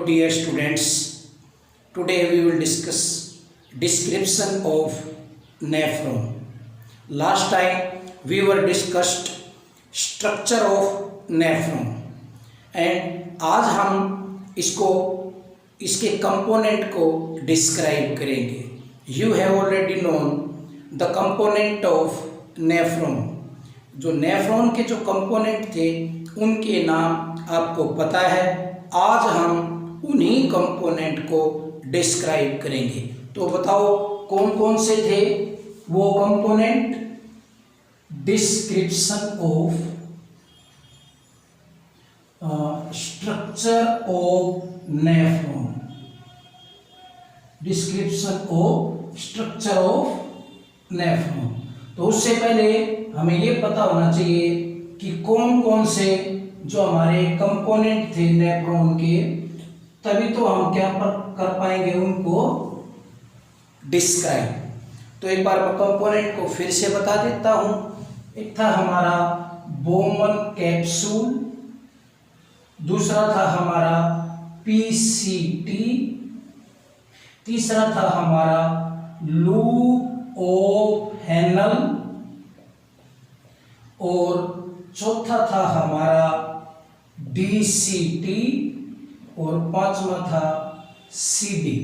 dear students. Today we will discuss description of nephron. Last time we were discussed structure of nephron and आज हम इसके component को describe करेंगे. You have already known the component of nephron. जो nephron के जो component थे उनके नाम आपको पता है. आज हम उन्हीं कंपोनेंट को डिस्क्राइब करेंगे. तो बताओ कौन कौन से थे वो component. Description of structure of nephron. Description of structure of nephron. तो उससे पहले हमें ये पता होना चाहिए कि कौन कौन से जो हमारे कंपोनेंट थे नेफ्रॉन के, तभी तो हम क्या कर पाएंगे उनको डिस्क्राइब. तो एक बार मैं कंपोनेंट को फिर से बता देता हूं. एक था हमारा बोमन कैप्सूल, दूसरा था हमारा पीसीटी, तीसरा था हमारा लूप ऑफ हेनल और चौथा था हमारा डीसीटी और पांचवा था सीडी.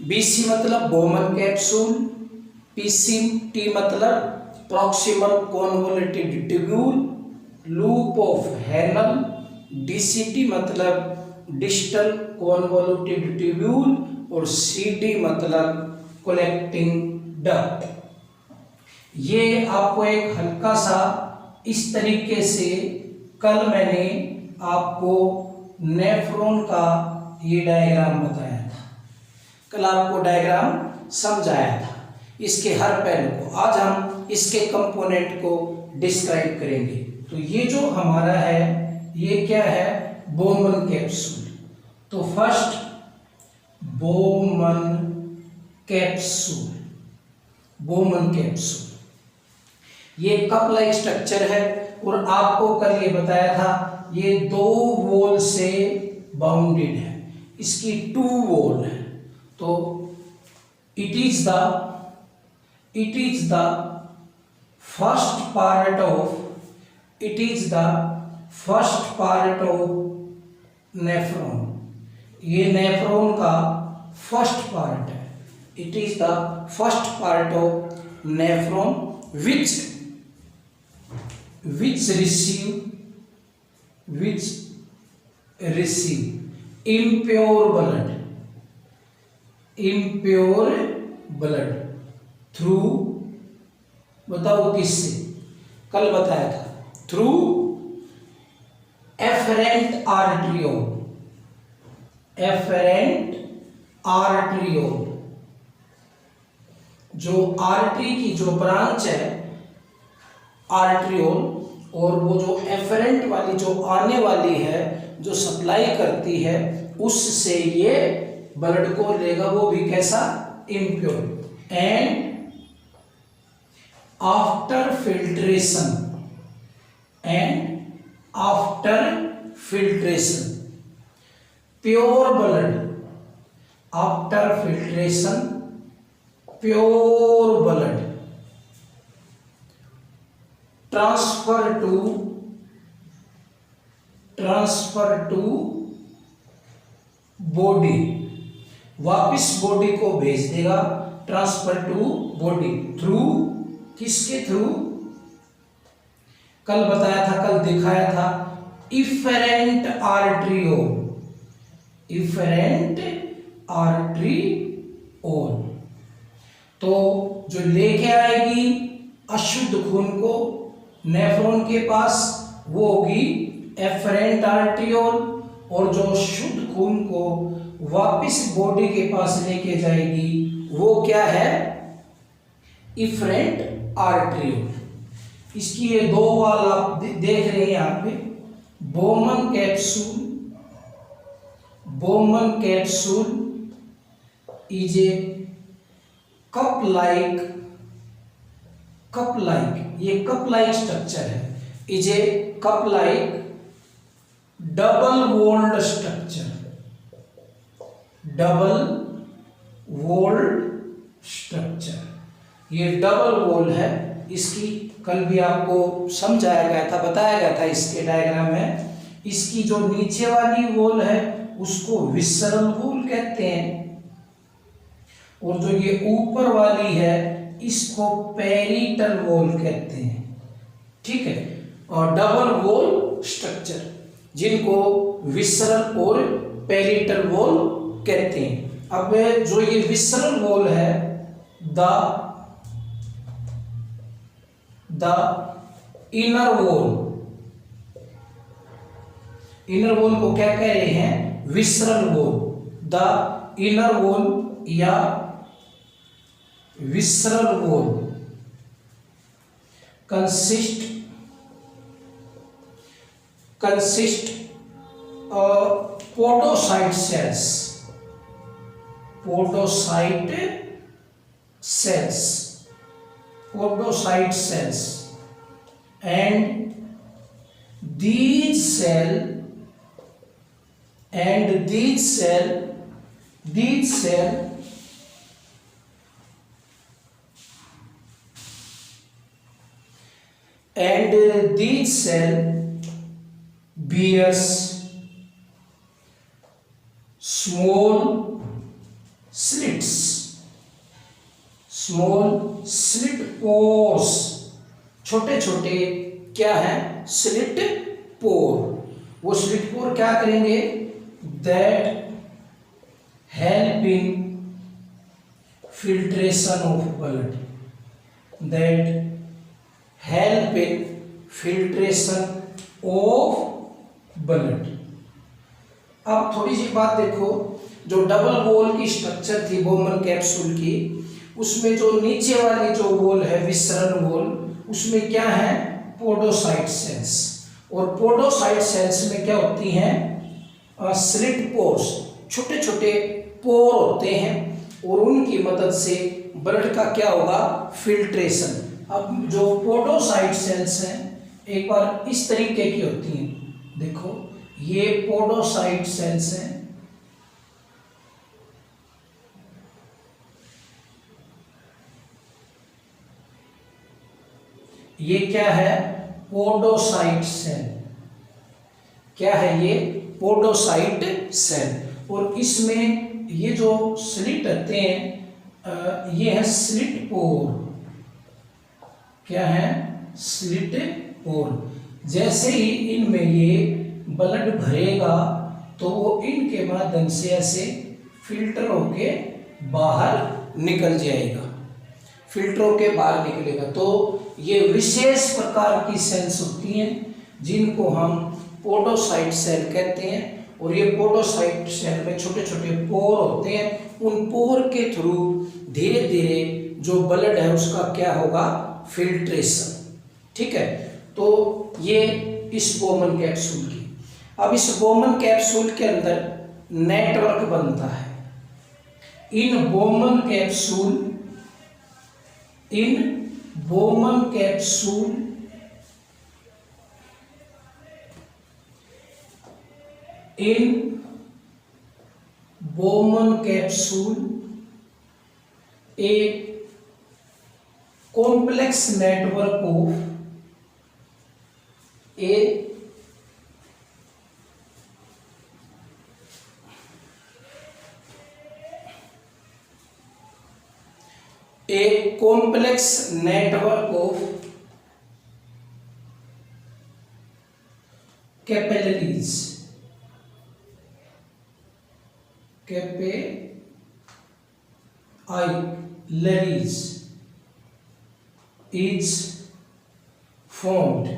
बीसी मतलब बोमन कैप्सूल, पीसीटी मतलब proximal convoluted tubule, loop of Henle, DCT मतलब डिस्टल कॉन्वोल्यूटेड ट्यूब्यूल और सीडी मतलब कलेक्टिंग डक्ट. ये आपको एक हल्का सा इस तरीके से कल मैंने आपको नेफ्रॉन का ये डायग्राम बताया था. कल आपको डायग्राम समझाया था इसके हर पहलू को. आज हम इसके कंपोनेंट को डिस्क्राइब करेंगे. तो ये जो हमारा है ये क्या है, बोमन कैप्सूल. तो first Bowman capsule. Bowman capsule ये कप लाइक स्ट्रक्चर है और आपको कल ये बताया था ये दो वॉल से बाउंडेड है. इसकी टू वॉल है. तो it is the first part of nephron. ये नेफ्रॉन का फर्स्ट पार्ट है. It is the first part of nephron which receive impure blood through, बताओ किससे, कल बताया था, थ्रू efferent arteriole. जो आर्टरी की जो ब्रांच है आर्ट्रियोल, और वो जो एफरेंट वाली जो आने वाली है जो सप्लाई करती है उससे ये ब्लड को लेगा. वो भी कैसा, impure. And after filtration pure blood. After filtration pure blood transfer to body. वापिस बॉडी को भेज देगा. ट्रांसफर टू बॉडी थ्रू, किसके थ्रू, कल बताया था, कल दिखाया था, इफेरेंट आर्टरियोल. तो जो लेके आएगी अशुद्ध खून को नेफ्रॉन के पास वो होगी एफरेंट आर्टरियोल, और जो शुद्ध खून को वापस बॉडी के पास लेके जाएगी वो क्या है, इफरेंट आर्टरियोल. इसकी ये दो वाल आप देख रहे हैं यहाँ पे. Bowman capsule is a cup like ये कप लाइक स्ट्रक्चर है. Is a cup like double walled structure. Double walled structure. ये डबल वॉल है, इसकी कल भी आपको समझाया गया था, बताया गया था इसके डायग्राम में। इसकी जो नीचे वाली वॉल है उसको विसरल वॉल कहते हैं, और जो ये ऊपर वाली है इसको पेरिटल वॉल कहते हैं। ठीक है, और डबल वॉल स्ट्रक्चर जिनको विसरल और पेरिटल वॉल कहते हैं। अब जो ये विसरल वॉल है, द इनर वॉल को क्या कह रहे हैं? Visceral wall. The inner wall या visceral wall consist podocyte cells, and these cell bears small slit pores, छोटे छोटे क्या है? स्लिट पोर। वो स्लिट पोर क्या करेंगे? That help in filtration of blood, अब थोड़ी सी बात देखो, जो डबल वॉल की स्ट्रक्चर थी बोमन कैप्सूल की, उसमें जो नीचे वाली जो वॉल है विसरल वॉल, उसमें क्या है? Podocyte cells. और पोडोसाइट सेल्स में क्या होती हैं? स्लिट पोर्स, छोटे छोटे पोर होते हैं, और उनकी मदद से ब्लड का क्या होगा? फिल्ट्रेशन। अब जो पोडोसाइट सेल्स हैं एक बार इस तरीके की होती हैं, देखो ये पोडोसाइट सेल्स हैं, ये क्या है? Podocyte cell. क्या है ये? Podocyte cell. और इसमें ये जो स्लिट होते हैं ये है स्लिट पोर। क्या है? स्लिट पोर। जैसे ही इनमें ये ब्लड भरेगा तो वो इनके माध्यम से ऐसे फिल्टर होके बाहर निकल जाएगा, फिल्टर होके बाहर निकलेगा। तो ये विशेष प्रकार की सेल्स होती हैं जिनको हम पोडोसाइट सेल कहते हैं। और ये पोडोसाइट सेल में छोटे छोटे पोर होते हैं, उन पोर के थ्रू धीरे धीरे जो ब्लड है उसका क्या होगा? फिल्ट्रेशन। ठीक है, तो ये इस बोमन कैप्सूल की। अब इस बोमन कैप्सूल के अंदर नेटवर्क बनता है। In Bowman capsule a complex network of a complex network of capillaries is formed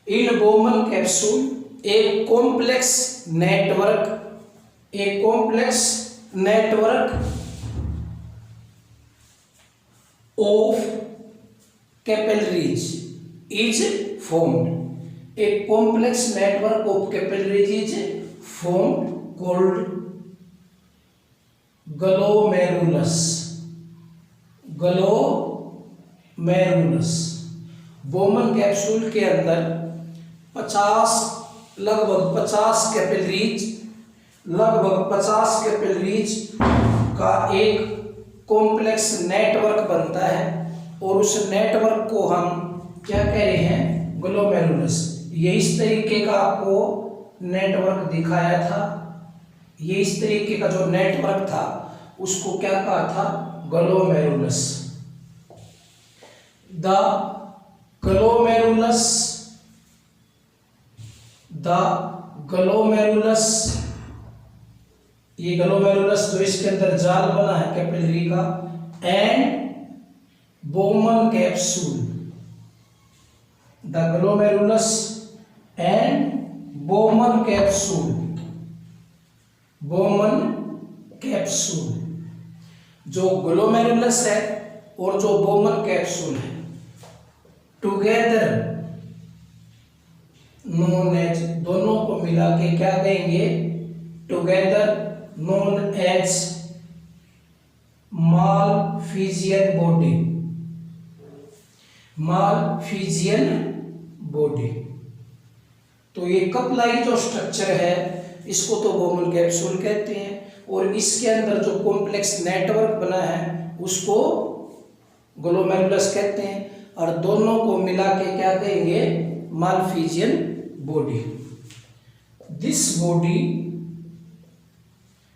in Bowman capsule. A complex network of capillaries is formed. A complex network of capillaries is formed called glomerulus. Bowman capsule के अंदर 50 लगभग 50 capillaries का एक complex network बनता है और उस network को हम क्या कह रहे हैं, ग्लोमेरुलस। ये इस तरीके का आपको नेटवर्क दिखाया था, ये इस तरीके का जो नेटवर्क था उसको क्या कहा था, ग्लोमेरुलस। द ग्लोमेरुलस, ये ग्लोमेरुलस जो इसके अंदर जाल बना है कैपिलरी का, and Bowman capsule, the glomerulus and Bowman capsule, जो ग्लोमेरुलस है और जो बोमन कैप्सूल है, टुगेदर नोन एज, दोनों को मिला के क्या कहेंगे, together known as Malpighian body. तो ये कपलाई जो स्ट्रक्चर है इसको तो बोमन कैप्सूल कहते हैं, और इसके अंदर जो कॉम्प्लेक्स नेटवर्क बना है उसको ग्लोमेरुलस कहते हैं, और दोनों को मिला के क्या कहेंगे, Malpighian body. This body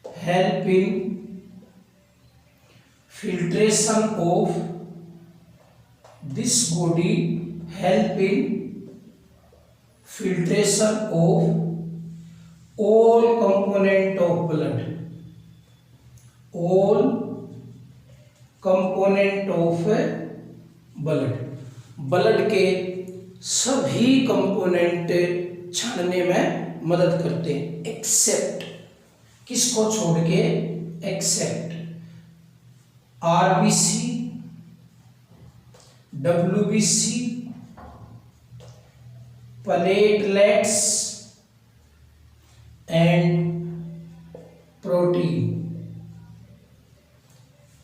help in filtration of all component of blood, blood के सभी कंपोनेंट छानने में मदद करते हैं, एक्सेप्ट, किसको छोड़ के, except RBC, WBC, platelets and protein.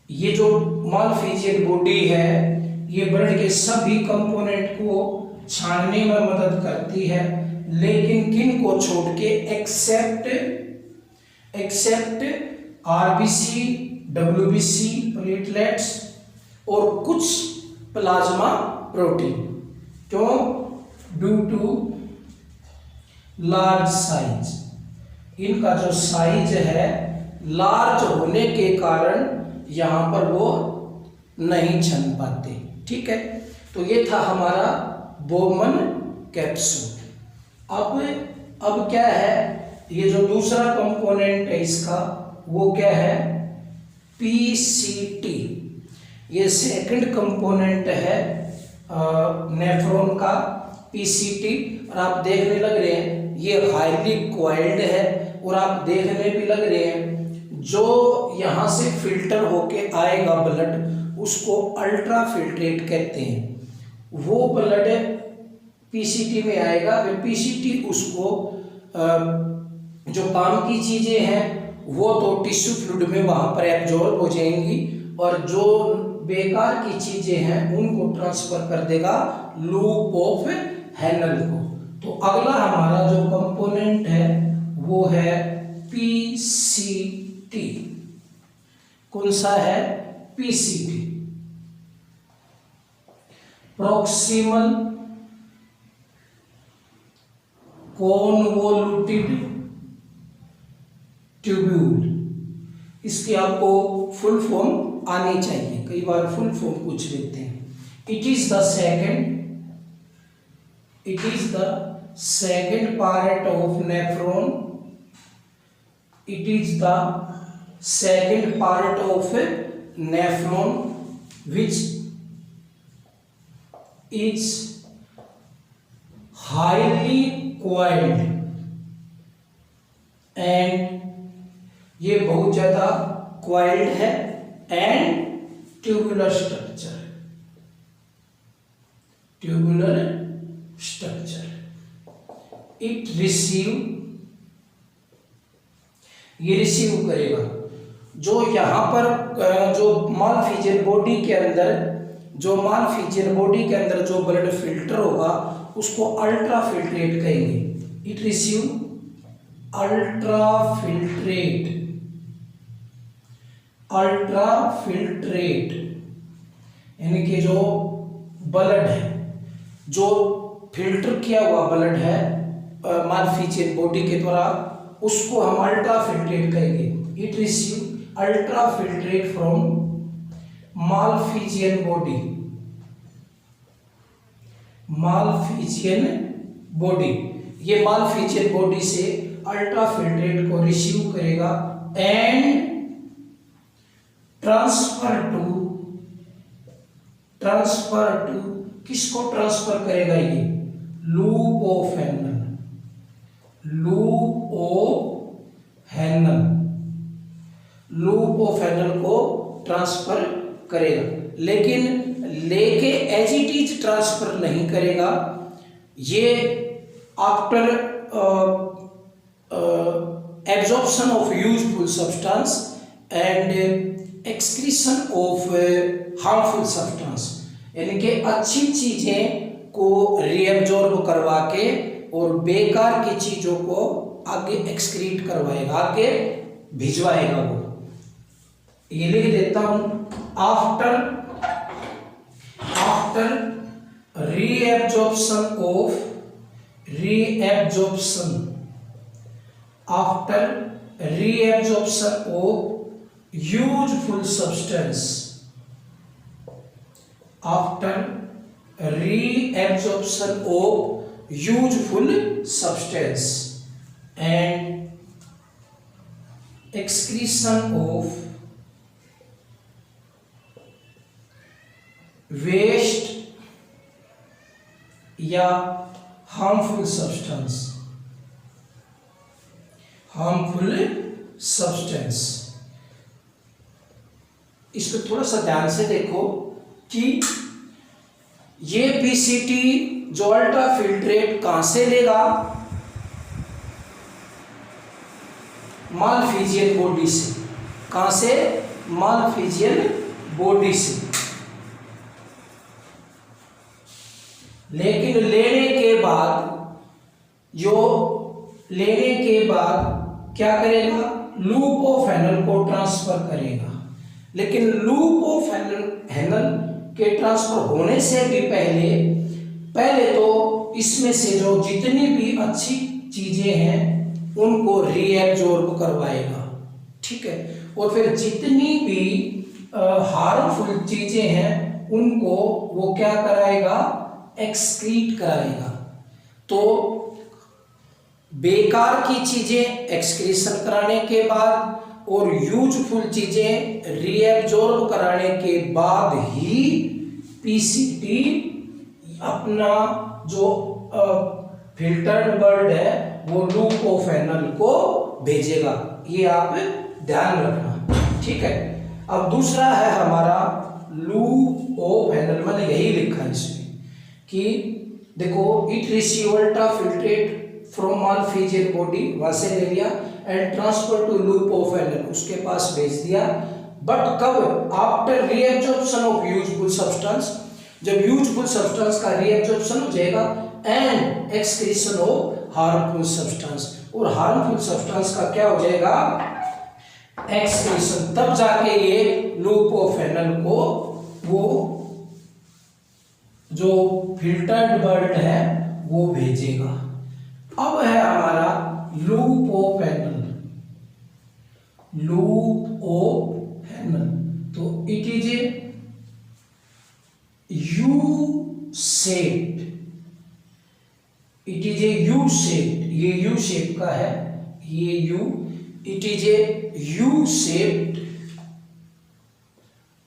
ये जो मालफिजियन बॉडी है ये ब्लड के सभी कंपोनेंट को छानने में मदद करती है, लेकिन किन को छोड़ के, एक्सेप्ट आरबीसी, डब्ल्यूबीसी, प्लेटलेट्स और कुछ प्लाज्मा प्रोटीन। क्यों? ड्यू टू लार्ज साइज, इनका जो साइज है लार्ज होने के कारण यहां पर वो नहीं छन पाते। ठीक है, तो ये था हमारा बोमन कैप्सूल। अब क्या है, ये जो दूसरा कंपोनेंट है इसका वो क्या है, पीसीटी। ये सेकंड कंपोनेंट है नेफ्रॉन का, पीसीटी। और आप देखने लग रहे हैं ये हाईली क्वाइल्ड है, और आप देखने भी लग रहे हैं जो यहाँ से फिल्टर होके आएगा ब्लड उसको अल्ट्रा फिल्ट्रेट कहते हैं। वो ब्लड पीसीटी में आएगा, फिर पीसीटी उसको जो काम की चीज़ें हैं वो तो टिश्यू फ्लूइड में वहाँ पर एब्जॉर्ब हो जाएंगी, और जो बेकार की चीज़ें हैं उनको ट्रांसफर कर देगा लूप ऑफ हैनल को। तो अगला हमारा जो कंपोनेंट है वो है पीसीटी। कौन सा है? PCT, proximal convoluted tubule. इसकी आपको फुल फॉर्म आनी चाहिए, कई बार फुल फॉर्म पूछ लेते हैं। It is the second part of nephron. It is the second part of nephron which is highly coiled and ये बहुत ज्यादा coiled है एंड ट्यूबुलर स्ट्रक्चर। इट ये रिसीव करेगा जो यहाँ पर जो मालफिजियन बॉडी के अंदर जो ब्लड फिल्टर होगा उसको अल्ट्रा फिल्ट्रेट कहेंगे। इट रिसीव अल्ट्राफिल्ट्रेट यानी कि जो ब्लड है, जो फिल्टर किया हुआ ब्लड है मालफिजियन बॉडी के द्वारा, उसको हम अल्ट्राफिल्ट्रेट कहेंगे। It receive ultrafiltrate from Malpighian body, ये मालफिजियन बॉडी से अल्ट्राफिल्ट्रेट को रिसीव करेगा एंड ट्रांसफर टू किसको ट्रांसफर करेगा? ये लूप ऑफ हैनल को ट्रांसफर करेगा, लेकिन लेके एज इट इज ट्रांसफर नहीं करेगा। ये after absorption of useful substance and excretion of harmful substance, यानी कि अच्छी चीजें को रीएब्जॉर्ब करवा के और बेकार की चीजों को आगे एक्सक्रीट करवाएगा, आगे भिजवाएगा। वो ये लिख देता हूं, after reabsorption of useful substance, after reabsorption of useful substance and excretion of waste या harmful substance। इस पे थोड़ा सा ध्यान से देखो कि ये पीसीटी जो अल्ट्राफिल्ट्रेट कहां से लेगा? मालफिजियन बॉडी से। कहां से? मालफिजियन बॉडी से। लेकिन लेने के बाद क्या करेगा? लूप ऑफ हैनल को ट्रांसफर करेगा। लेकिन लूप ऑफ हैनल के ट्रांसफर होने से भी पहले तो इसमें से जो जितनी भी अच्छी चीजें हैं उनको रीएब्जॉर्ब करवाएगा, ठीक है, और फिर जितनी भी हार्मफुल चीजें हैं उनको वो क्या कराएगा? एक्सक्रीट कराएगा। तो बेकार की चीजें एक्सक्रीशन कराने के बाद और यूजफुल चीजें रीएब्जॉर्ब कराने के बाद ही पीसीटी अपना जो फिल्टर्ड ब्लड है वो लूप ऑफ हैनल को भेजेगा। ये आप ध्यान रखना, ठीक है। अब दूसरा है हमारा लूप ऑफ हैनल, मैंने यही लिखा है इसमें कि देखो, it receive ultrafiltrate from Malpighian body, वहां से ले लिया and transfer to loop of Henle, उसके पास भेज दिया। बट कब? After reabsorption of useful substance, जब यूजफुल सब्सटेंस का रीएब्जॉर्प्शन हो जाएगा and excretion of harmful substance, और हार्मफुल सब्सटेंस का क्या हो जाएगा? एक्सक्रीशन। तब जाके ये लूप ऑफ हैनल को वो जो फिल्टर्ड ब्लड है वो भेजेगा। अब है हमारा लूप ऑफ हैनल, तो it is a U shaped, ये यू शेप का है, ये you, it is a U shaped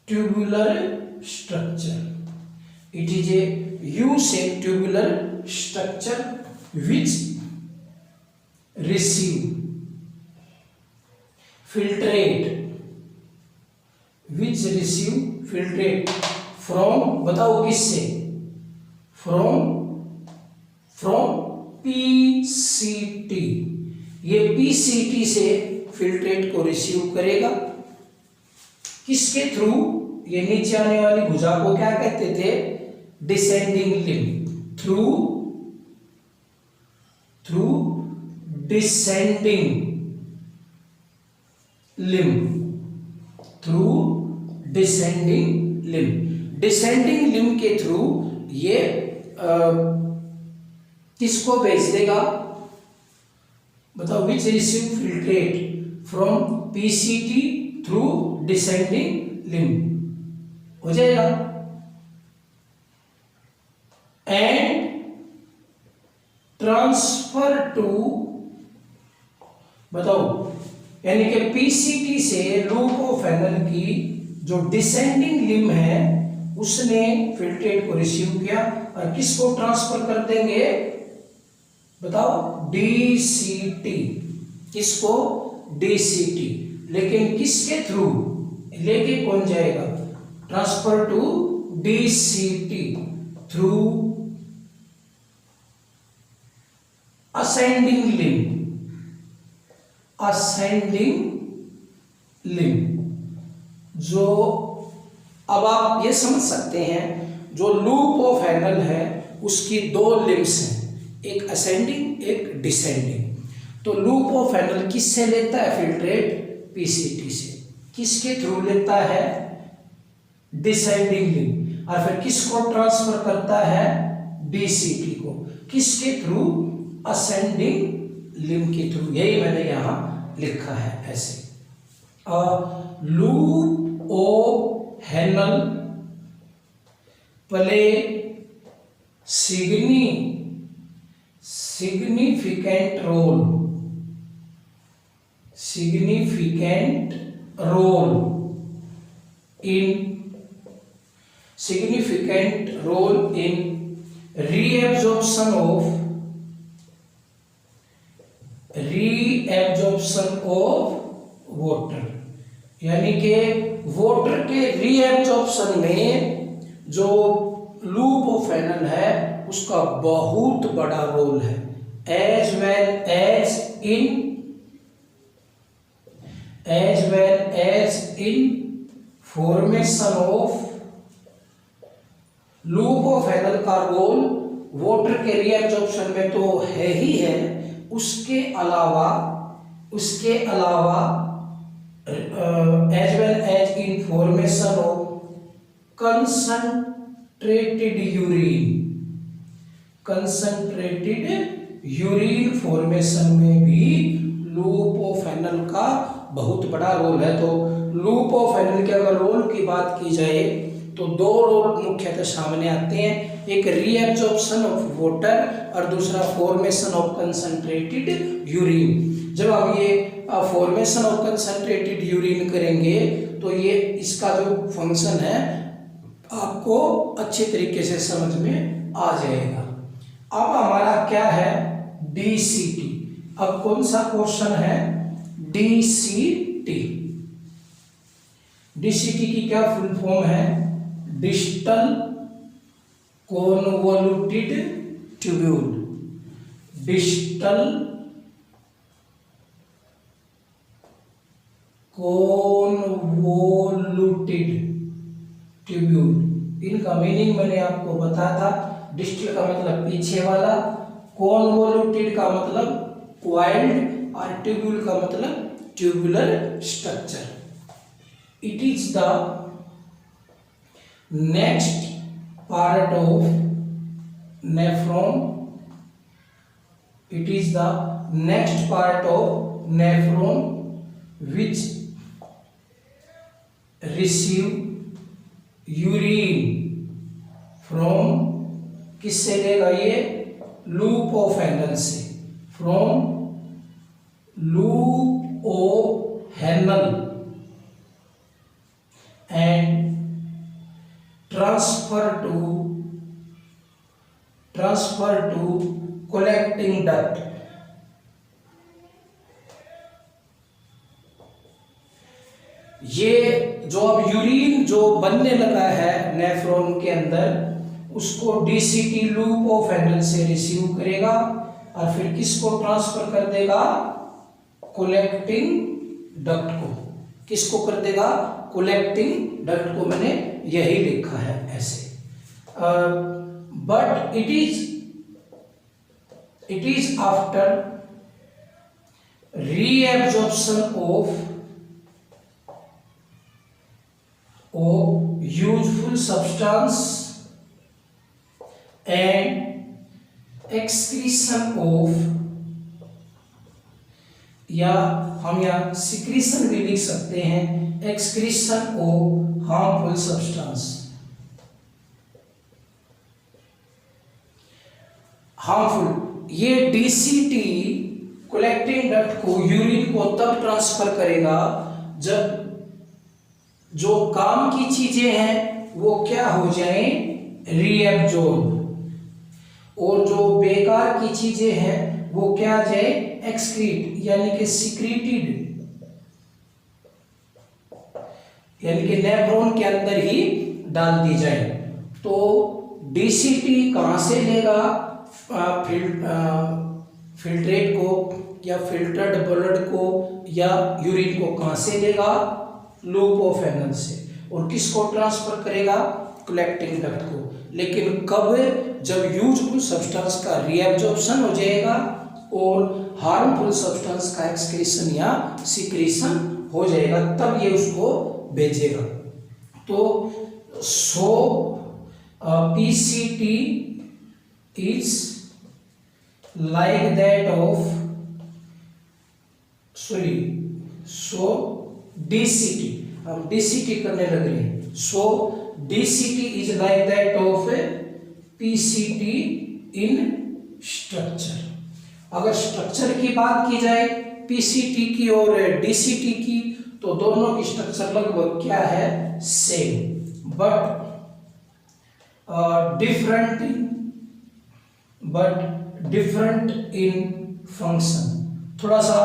tubular structure, it is a U-shaped tubular structure which receive filtrate from, बताओ किससे? from PCT, ये PCT से फिल्ट्रेट को रिसीव करेगा। किसके थ्रू? ये नीचे आने वाली भुजा को क्या कहते थे? Descending limb. Through descending limb, through descending limb. Descending limb के थ्रू ये किसको भेज देगा, बताओ, which receive filtrate from PCT through descending limb, हो जाएगा। एंड ट्रांसफर टू, बताओ, यानी कि पीसीटी से लूप ऑफ एनल की जो डिसेंडिंग लिम्ब है उसने फिल्ट्रेट को रिसीव किया और किसको ट्रांसफर कर देंगे, बताओ, डीसीटी, किसको, डीसीटी। लेकिन किसके थ्रू लेके कौन जाएगा, transfer to DCT through ascending limb, ascending limb. जो अब आप ये समझ सकते हैं, जो लूप ऑफ एनल है उसकी दो लिम्ब्स हैं, एक असेंडिंग एक डिसेंडिंग। तो लूप ऑफ एनल किससे लेता है फिल्ट्रेट, पीसीटी से। किसके थ्रू लेता है, डिसेंडिंग लिम्ब, और फिर किसको ट्रांसफर करता है, डीसीटी को। किसके थ्रू, असेंडिंग लिम्ब के थ्रू। यही मैंने यहां लिखा है ऐसे। Loop of anal play significant role in reabsorption of water, यानी कि वाटर के रीएब्जॉर्प्शन में जो लूप ऑफ एनल है उसका बहुत बड़ा रोल है। As well as in formation of, loop of Henle का रोल वाटर के रीएब्जॉर्प्शन में तो है ही है, उसके अलावा as well as in formation of concentrated urine formation में भी लूप ऑफ एनल का बहुत बड़ा रोल है। तो लूप ऑफ एनल के अगर रोल की बात की जाए तो दो रोल मुख्यतः सामने आते हैं, एक रीएब्जॉर्प्शन ऑफ वाटर और दूसरा फॉर्मेशन ऑफ कंसंट्रेटेड यूरिन। जब हम ये फॉर्मेशन ऑफ कंसंट्रेटेड यूरिन करेंगे तो ये इसका जो फंक्शन है आपको अच्छे तरीके से समझ में आ जाएगा। अब हमारा क्या है, डीसीटी। अब कौन सा क्वेश्चन है, डीसीटी। डीसीटी की क्या फुल फॉर्म है, distal convoluted tubule. Distal convoluted tubule. इनका मीनिंग मैंने आपको बताया था। डिस्टल का मतलब पीछे वाला, कॉन्वोल्यूटेड का मतलब कॉइल्ड और ट्यूब्यूल का मतलब tubular structure. It is the next part of nephron. It is the next part of nephron which receive urine from, किससे लेगा ये, लूप ऑफ एनल से, from loop of Henle and transfer to collecting duct. ये जो अब urine जो बनने लगा है नेफ्रॉन के अंदर उसको डीसीटी लूप ऑफ एनल से रिसीव करेगा और फिर किसको ट्रांसफर कर देगा, कलेक्टिंग डक्ट को। किसको कर देगा, कलेक्टिंग डक्ट को। मैंने यही लिखा है ऐसे। But it is after reabsorption of useful substance and excretion of, या हम यहाँ सिक्रीशन भी लिख सकते हैं, excretion of harmful substance. Harmful, ये डीसीटी कलेक्टिंग डक्ट को, यूरिन को तब ट्रांसफर करेगा जब जो काम की चीजें हैं वो क्या हो जाए, रीएब्जॉर्ब, और जो बेकार की चीजें हैं वो क्या आ जाए, एक्सक्रीट, यानी कि सिक्रीटेड, यानी कि नेफ्रॉन के अंदर ही डाल दी जाए। तो डीसीटी कहां से लेगा फिल्ट्रेट को या फिल्टर्ड ब्लड को या यूरिन को, कहां से लेगा, लूप ऑफ एनल से, और किसको ट्रांसफर करेगा, कलेक्टिंग डक्ट को। लेकिन कब, जब यूजफुल सब्सटेंस का रीएब्जॉर्प्शन हो जाएगा और हार्मफुल सब्सटेंस का एक्सक्रीशन या सिक्रीशन हो जाएगा, तब ये उसको भेजेगा। तो so PCT is like that of, sorry, so DCT, हम डीसीटी करने लग रहे हैं। So DCT is like that of PCT in structure. अगर स्ट्रक्चर की बात की जाए पीसीटी की और डीसीटी की, तो दोनों की स्ट्रक्चर लगभग क्या है, same, but different in function, थोड़ा सा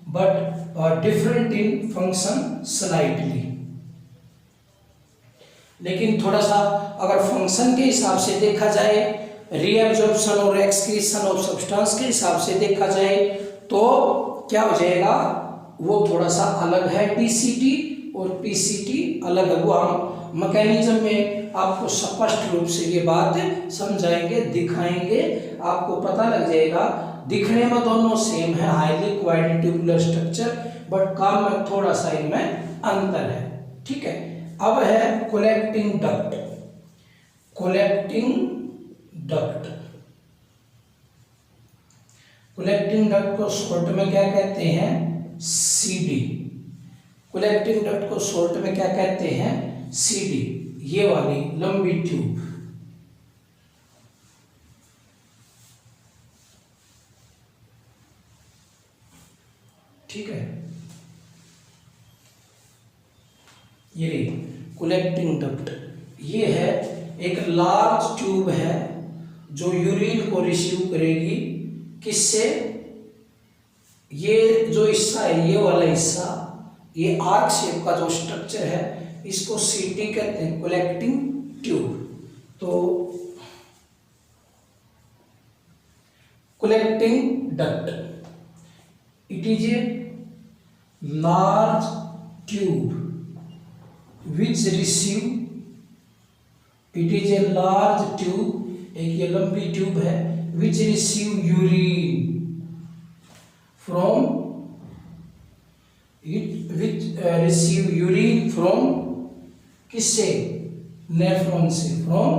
but different in function slightly. लेकिन थोड़ा सा अगर फंक्शन के हिसाब से देखा जाए, रीएब्जॉर्प्शन और एक्सक्रीशन ऑफ सब्सटेंस के हिसाब से देखा जाए, तो क्या हो जाएगा, वो थोड़ा सा अलग है डीसीटी और पीसीटी अलग है। वो हम मैकेनिज्म में आपको स्पष्ट रूप से ये बात समझाएंगे, दिखाएंगे, आपको पता लग जाएगा। दिखने में दोनों सेम है, हाईली क्वाड्रिट्यूबुलर स्ट्रक्चर, बट काम में थोड़ा सा इनमें अंतर है, ठीक है। अब है collecting duct. Collecting duct, collecting duct को शॉर्ट में क्या कहते हैं, सीडी। कलेक्टिंग डक्ट को शॉर्ट में क्या कहते हैं, सीडी, ये वाली लंबी ट्यूब। ठीक है, ये कलेक्टिंग डक्ट, ये है एक लार्ज ट्यूब है जो यूरिन को रिसीव करेगी, किससे, ये जो हिस्सा है, ये वाला हिस्सा, ये आर्क शेप का जो स्ट्रक्चर है, इसको सीटी कहते हैं, कलेक्टिंग ट्यूब। तो collecting duct, it is a large tube which receive, it is a large tube, एक ये लंबी ट्यूब है, which receive urine from it, which receive urine from, किससे, नेफ्रॉन से, from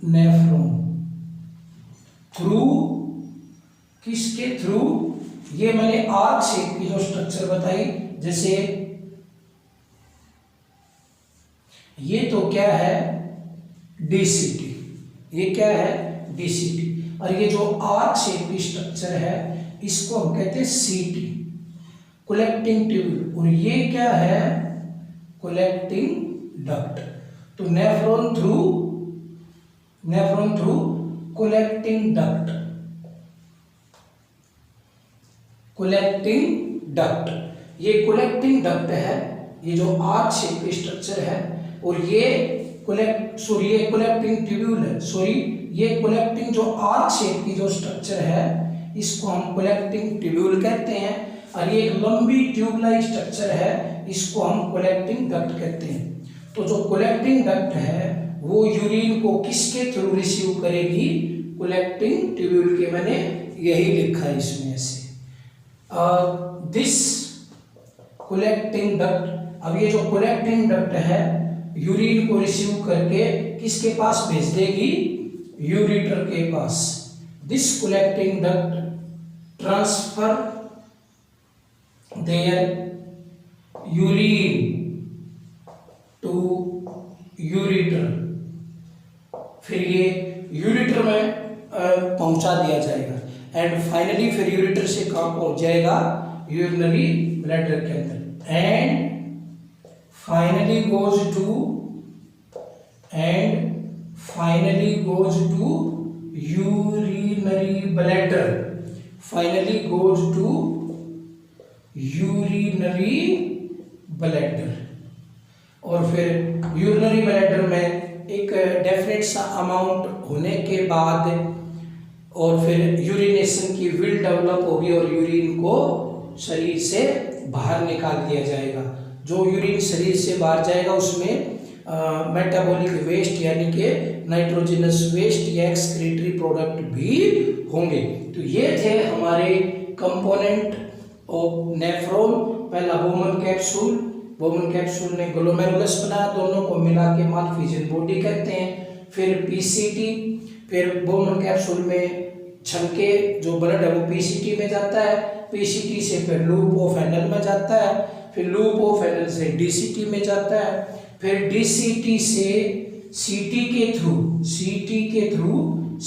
नेफ्रॉन, थ्रू, किसके थ्रू, ये मैंने आर्क शेप की जो स्ट्रक्चर बताई, जैसे ये तो क्या है, डीसीटी, ये क्या है, डीसीटी, और ये जो आर्क शेप की स्ट्रक्चर है इसको हम कहते हैं सीटी, कलेक्टिंग ट्यूब, और ये क्या है, कलेक्टिंग डक्ट। तो nephron through collecting duct, collecting duct, ये कलेक्टिंग डक्ट है, ये जो आर्क शेप की स्ट्रक्चर है, और ये कलेक्टिंग ट्यूब्यूल है, ये कलेक्टिंग जो आर्क शेप की जो स्ट्रक्चर है इसको हम कलेक्टिंग ट्यूब्यूल कहते हैं, और ये एक लंबी ट्यूब लाइक स्ट्रक्चर है, इसको हम कलेक्टिंग डक्ट कहते हैं। तो जो कलेक्टिंग डक्ट है वो यूरिन को किसके थ्रू रिसीव करेगी, कलेक्टिंग ट्यूब्यूल के, मैंने यही लिखा है इसमें ऐसे। दिस कोलेक्टिंग डक्ट, अब ये जो कोलेक्टिंग डक्ट है यूरिन को रिसीव करके किसके पास भेज देगी, यूरेटर के पास। This collecting duct transfer their urine to ureter, फिर ये यूरेटर में पहुंचा दिया जाएगा एंड फाइनली फिर यूरेटर से कहाँ पहुंच जाएगा, यूरिनरी ब्लैडर के अंदर and finally goes to urinary bladder, finally goes to urinary bladder. और फिर यूरिनरी ब्लैडर में एक डेफिनेट सा अमाउंट होने के बाद और फिर यूरिनेशन की विल डेवलप होगी और यूरिन को शरीर से बाहर निकाल दिया जाएगा। जो यूरिन शरीर से बाहर जाएगा उसमें मेटाबॉलिक वेस्ट यानी कि नाइट्रोजनस वेस्ट या एक्सक्रीटरी प्रोडक्ट भी होंगे। तो ये थे हमारे कंपोनेंट ऑफ नेफ्रॉन। पहला बोमन कैप्सूल, बोमन कैप्सूल ने ग्लोमेरुलस बनाया, दोनों को मिला के मालफिजियन बॉडी कहते हैं। फिर पीसीटी, फिर बोमन कैप्सूल में छनके जो ब्लड है वो पीसीटी में जाता है, पीसीटी से फिर लूप ऑफ एनल में जाता है, फिर लूप ऑफ एनल से डीसीटी में जाता है, फिर डीसीटी से सीटी के थ्रू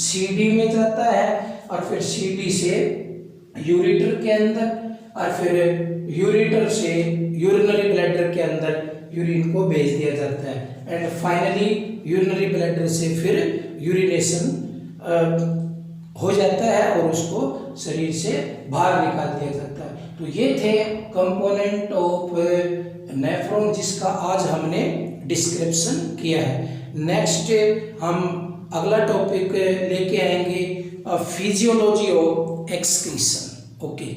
सीडी में जाता है और फिर सीडी से यूरेटर के अंदर और फिर यूरेटर से यूरिनरी ब्लैडर के अंदर यूरिन को भेज दिया जाता है एंड फाइनली यूरिनरी ब्लैडर से फिर यूरिनेशन हो जाता है और उसको शरीर से बाहर निकाल दिया जाता है। तो ये थे कंपोनेंट ऑफ नेफ्रॉन जिसका आज हमने डिस्क्रिप्शन किया है। नेक्स्ट हम अगला टॉपिक लेके आएंगे फिजियोलॉजी ऑफ एक्सक्रीशन। ओके।